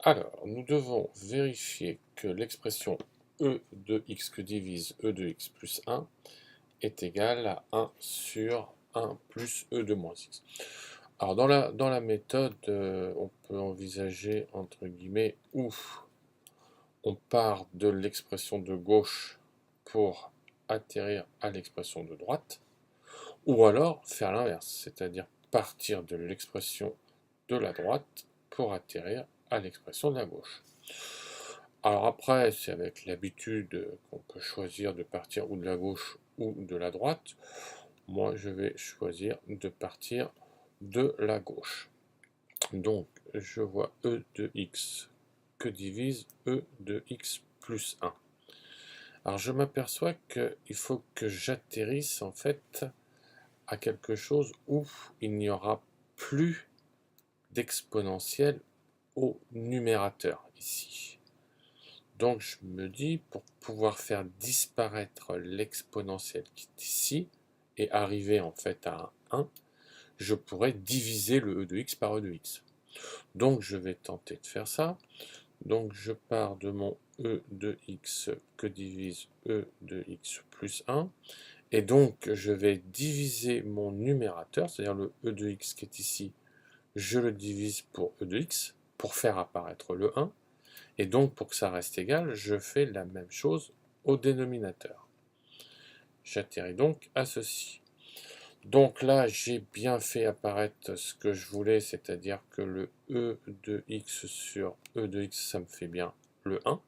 Alors, nous devons vérifier que l'expression e de x que divise e de x plus 1 est égale à 1 sur 1 plus e de moins x. Alors, dans la méthode, on peut envisager, entre guillemets, où on part de l'expression de gauche pour atterrir à l'expression de droite, ou alors faire l'inverse, c'est-à-dire partir de l'expression de la droite pour atterrir à l'expression de la gauche. Alors après, c'est avec l'habitude qu'on peut choisir de partir ou de la gauche ou de la droite. Moi, je vais choisir de partir de la gauche. Donc, je vois e de x que divise e de x plus 1. Alors, je m'aperçois qu'il faut que j'atterrisse en fait à quelque chose où il n'y aura plus d'exponentielle au numérateur ici. Donc je me dis, pour pouvoir faire disparaître l'exponentielle qui est ici, et arriver en fait à un 1, je pourrais diviser le e de x par e de x. Donc je vais tenter de faire ça. Donc je pars de mon e de x que divise e de x plus 1. Et donc je vais diviser mon numérateur, c'est-à-dire le e de x qui est ici, je le divise pour e de x, pour faire apparaître le 1. Et donc, pour que ça reste égal, je fais la même chose au dénominateur. J'atterris donc à ceci. Donc là, j'ai bien fait apparaître ce que je voulais, c'est-à-dire que le e de x sur e de x, ça me fait bien le 1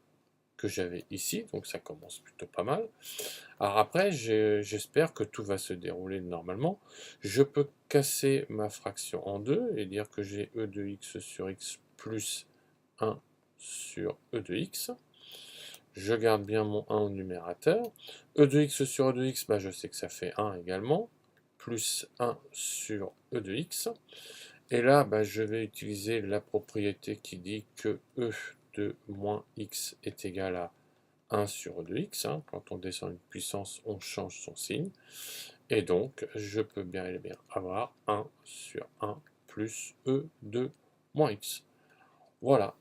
que j'avais ici, donc ça commence plutôt pas mal. Alors après, j'espère que tout va se dérouler normalement. Je peux casser ma fraction en deux et dire que j'ai e de x sur x plus 1 sur e de x. Je garde bien mon 1 au numérateur. E de x sur e de x, bah je sais que ça fait 1 également. Plus 1 sur e de x. Et là, bah, je vais utiliser la propriété qui dit que e de moins x est égal à 1 sur e de x. Quand on descend une puissance, on change son signe. Et donc, je peux bien et bien avoir 1 sur 1 plus e de moins x. Voilà.